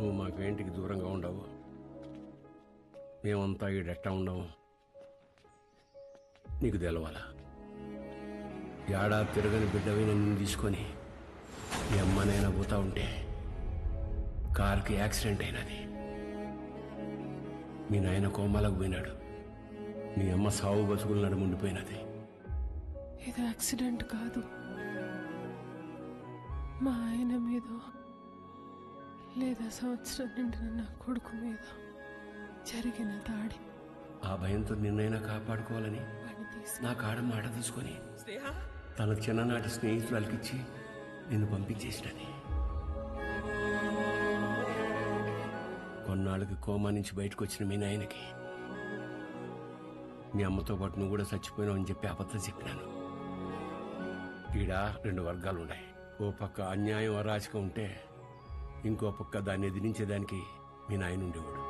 నువ్వు మాకేంటికి దూరంగా ఉండవు, మేమంతా ఈడెట్టా ఉండవు. నీకు తెలవాలా? ఏడాది తిరగని బిడ్డవి నన్ను తీసుకొని మీ అమ్మనైనా పోతా ఉంటే కారుకి యాక్సిడెంట్ అయినది. మీ నాయన కోమాలకు పోయినాడు. మీ అమ్మ సావు బతుకులు నడుముండిపోయినది. ఇది యాక్సిడెంట్ కాదు, మా ఆయన మీద లేదా సంవత్సరం నిండిన నా కొడుకు మీద జరిగిన దాడి. ఆ భయంతో నిన్నైనా కాపాడుకోవాలని నా కాడ మాట తీసుకొని తన చిన్ననాటి స్నేహితురాలకిచ్చి నిన్ను పంపించేసినది. కొన్నాళ్ళకి కోమా నుంచి బయటకు వచ్చిన మీ నాయనకి మీ అమ్మతో పాటు నువ్వు కూడా చచ్చిపోయినావు అని చెప్పి అబద్ధం చెప్పినాను. ఈడ 2 వర్గాలు ఉన్నాయి. ఓ పక్క అన్యాయం అరాచకం ఉంటే ఇంకో పక్క దాన్ని ఎదిరించేదానికి మీ నాయన ఉండేవాడు.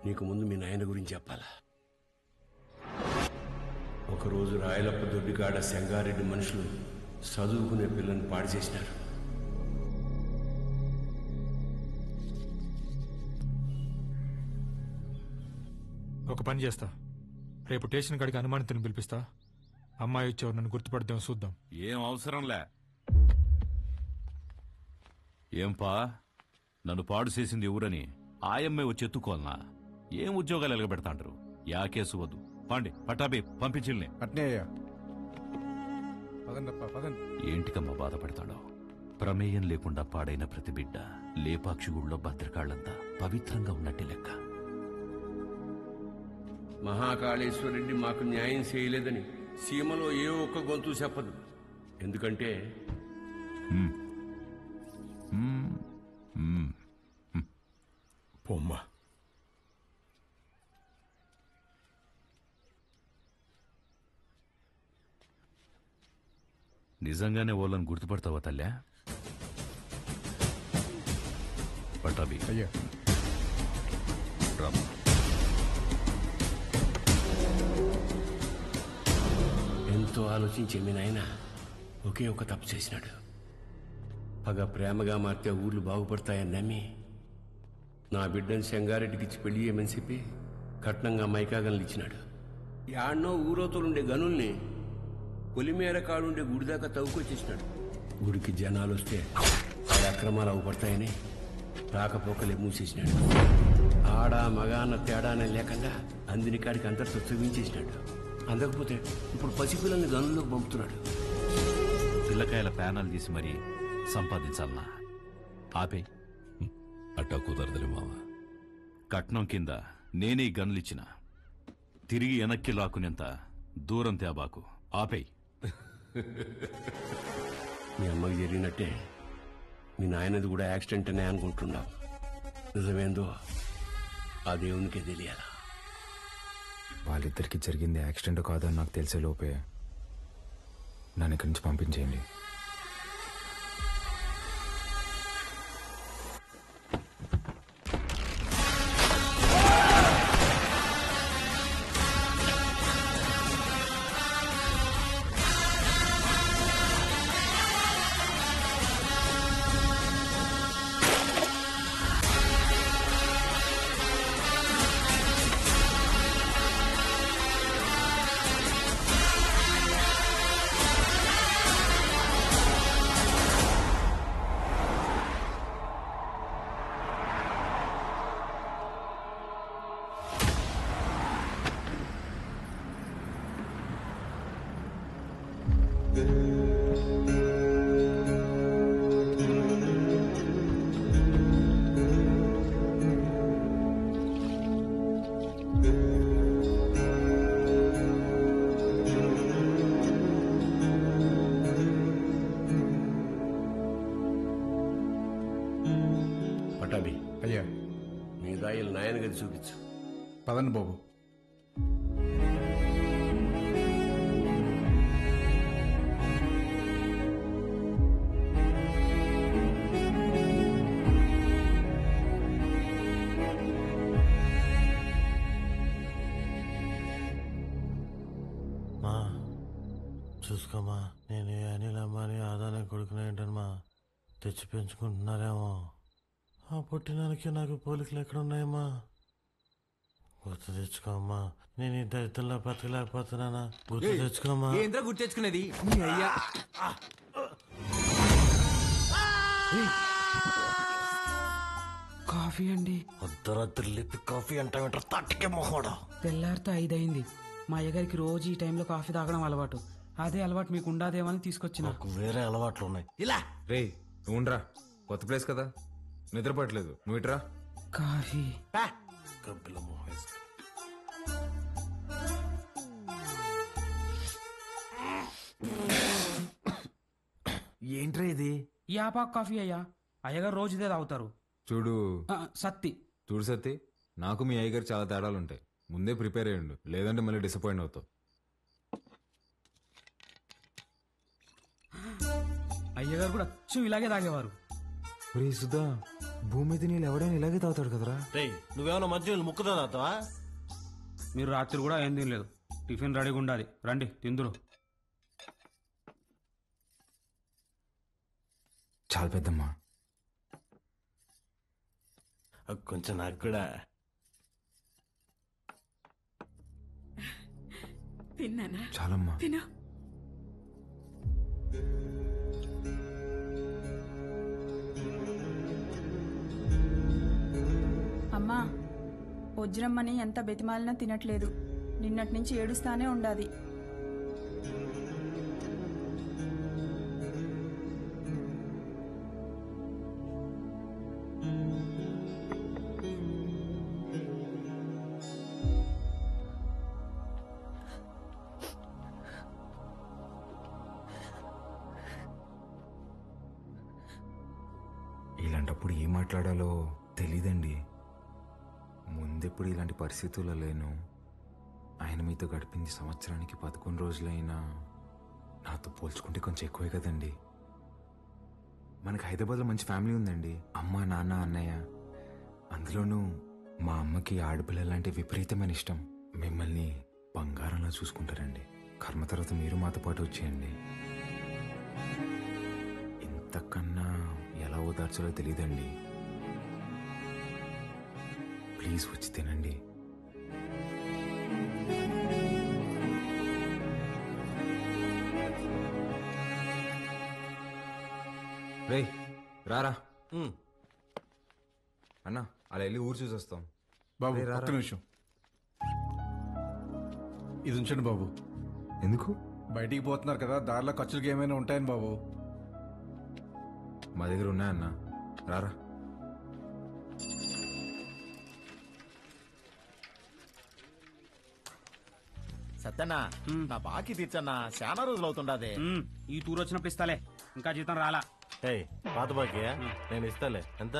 నీకు ముందు మీ నాయన గురించి చెప్పాలా? ఒకరోజు రాయలప్ప దొడ్డికాడ సెంగారెడ్డి మనుషులు చదువుకునే పిల్లని పాడు చేసినారు. ఒక పని చేస్తా, రేపు స్టేషన్ కాడికి అనుమానితుని పిలిపిస్తా. అమ్మాయి వచ్చేవారు నన్ను గుర్తుపడదాం, చూద్దాం. ఏం అవసరంలే. ఏంపా, నన్ను పాడు చేసింది ఎవరని ఆయమ్మే వచ్చి ఎత్తుకోవాలనా? ఏం ఉద్యోగాలు ఎలగబెడతాంటారు? యా కేసు వద్దు. పాండి పట్టాబి పంపించిల్ని. ఏంటికమ్మా బాధపడతాడో? ప్రమేయం లేకుండా పాడైన ప్రతి బిడ్డ లేపాక్షిగుళ్ళో భద్రకాళ్లంతా పవిత్రంగా ఉన్నట్టే లెక్క. మహాకాళేశ్వరరెడ్డి మాకు న్యాయం చేయలేదని సీమలో ఏ ఒక్క గొంతు చెప్పదు. ఎందుకంటే పొమ్మ నిజంగానే వాళ్ళని గుర్తుపడతావా తల్లా? పట్టాబి అయ్యా, రామా. ఎంతో ఆలోచించే మీ నాయన ఒకే ఒక తప్పు చేసినాడు. పగ ప్రేమగా మారితే ఊర్లు బాగుపడతాయని నమ్మి నా బిడ్డను సెంగారెడ్డికి ఇచ్చి పెళ్లి చేయమని చెప్పి కట్నంగా మైకాగన్లు ఇచ్చినాడు. యాడ్నో ఊరోతోలుండే గనుల్ని పొలిమేర కాడుండే గుడి దాకా తవ్వుకొచ్చేసినాడు. గుడికి జనాలు వస్తే ఆ అక్రమాలు అవుపడతాయని రాకపోకలే మూసేసినాడు. ఆడ మగ అన్న తేడానే లేకుండా అందిని కాడికి అంతటితో చూపించేసినాడు. అందకపోతే ఇప్పుడు పసిపిల్లల్ని గనుల్లోకి పంపుతున్నాడు. పిల్లకాయల ప్యానల్ తీసి మరీ సంపాదించాలనా? ఆపే. అట్టా కుదరదులే మావ. కట్నం కింద నేనే గన్లిచ్చిన తిరిగి వెనక్కి లాక్కునేంత దూరం తేబాకు. ఆపేయ్. మీ అమ్మకి జరిగినట్టే మీ నాయనది కూడా యాక్సిడెంట్ అనే అనుకుంటున్నావు. నిజమేందో ఆ దేవునికే తెలియాలా? వాళ్ళిద్దరికి జరిగింది యాక్సిడెంట్ కాదని నాకు తెలిసే లోపే నన్ను ఇక్కడి నుంచి పంపించేయండి. పటాబి అయ్యా, మీ దాయిలు నాయన గది చూపించు. పదండి బాబు. మా చూసుకోమా, నేను అనిల్ అమ్మాని ఆదానే కొడుకునేంటమ్మా తెచ్చి పెంచుకుంటున్నారేమో. ఆ పుట్టినానికి నాకు పోలికలు ఎక్కడున్నాయమ్మా? గుర్తు తెచ్చుకోమ్మా. నేను ఈ దరిద్రంలో బతకలేకపోతున్నానా? గుర్తు తెచ్చుకోమ్మా. ఏంద్రా గుర్తు తెచ్చుకునేది నీ అయ్యా. కాఫీ అండి. అర్ధరాత్రి లేపి కాఫీ అంటావేంట్రా తట్టకే మొహోడా? తెల్లారితో 5 అయింది. మా అయ్యగారికి రోజు ఈ టైంలో కాఫీ తాగడం అలవాటు. అదే అలవాటు మీకు ఉండదేమని తీసుకొచ్చిన. నాకు వేరే అలవాట్లు ఉన్నాయి. ఇలా రే నువ్వుండ్రా, కొత్త ప్లేస్ కదా, నిద్రపట్లేదు. నువ్వు ఇట్రా. కాఫీ గబ్బిల మొహం వేసుకొని. ఏంట్రా ఇది? ఈ ఆపాకు కాఫీ అయ్యా. అయ్యగారు రోజు ఇదే తాగుతారు. చూడు సత్తి. చూడు సత్తి, నాకు మీ అయ్యగారు చాలా తేడాలు ఉంటాయి. ముందే ప్రిపేర్ అయ్యండు, లేదంటే మళ్ళీ డిసప్పాయింట్ అవుతావు. అయ్యగారు కూడా అచ్చు ఇలాగే తాగేవారు. రే సుధా, భూమి మీద నీళ్ళు ఎవడైనా ఇలాగే తాగుతాడు కదరా. రేయ్ నువ్వేమన్నా మధ్య ముక్కుదా తాతావా? మీరు రాత్రి కూడా ఏం తినలేదు. టిఫిన్ రెడీగా ఉండాలి, రండి తిందురు. చాలా పెద్దమ్మా. కొంచెం నాకు కూడా. తిన్నానా? చాలమ్మా. తిను. అమ్మా, వజ్రమ్మని ఎంత బెతిమాలినా తినట్లేదు. నిన్నటి నుంచి ఏడుస్తానే ఉండాది. ఇలాంటప్పుడు ఏం మాట్లాడాలో తెలీదండి. ముందెప్పుడు ఇలాంటి పరిస్థితుల్లో లేను. ఆయన మీతో గడిపింది సంవత్సరానికి 11 రోజులైనా నాతో పోల్చుకుంటే కొంచెం ఎక్కువే కదండి. మనకి హైదరాబాద్లో మంచి ఫ్యామిలీ ఉందండి. అమ్మ, నాన్న, అన్నయ్య. అందులోనూ మా అమ్మకి ఆడపిల్లలంటే విపరీతమైన ఇష్టం. మిమ్మల్ని బంగారంలా చూసుకుంటారండి. కర్మ తర్వాత మీరు మాతో పాటు వచ్చేయండి. ఇంతకన్నా ఎలా ఓదార్చాలో తెలీదండి. ప్లీజ్ వచ్చి తినండి. రే రారా అన్నా, అలా వెళ్ళి ఊరు చూసి వస్తాం. బాబు రేయ్, రారా. ఒక్క నిమిషం ఇది ఉంచండి బాబు. ఎందుకు? బయటికి పోతున్నారు కదా, దారిలో ఖర్చులకి ఏమైనా ఉంటాయని బాబు. మా దగ్గర ఉన్నాయన్నా, రారా. సత్యన్నా, నా బాకీ తీర్చన్నా. చాలా రోజులు అవుతుండదే. ఈ టూర్ వచ్చినప్పుడు ఇస్తాలే, ఇంకా జీతం రాలా. ఏయ్ పాత బాకీ నేను ఇస్తాలే. ఎంత?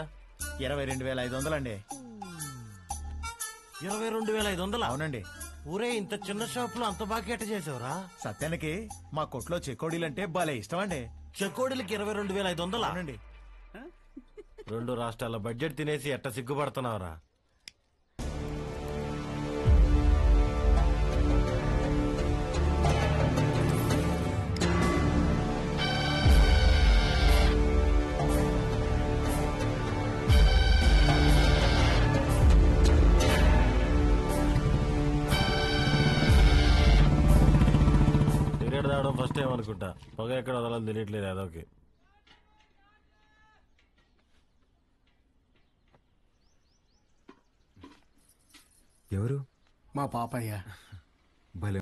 22,500 అండి. 22,500? అవునండి. ఊరే ఇంత చిన్న షాప్ లో అంత బాకీ ఎట్ట చేసావురా? సత్యానికి మా కొట్లో చెకోడీలంటే భలే ఇష్టం అండి. చెకోడీలకి 22,500? అవునండి. 2 రాష్ట్రాల బడ్జెట్ తినేసి ఎట్ట సిగ్గుపడుతున్నావురా? టికెట్ తాగడం ఫస్ట్ టైం అనుకుంటా. పొగ ఎక్కడ వదలని తెలియట్లేదు అదొకే. ఎవరు? మా పాపయ్య. భలే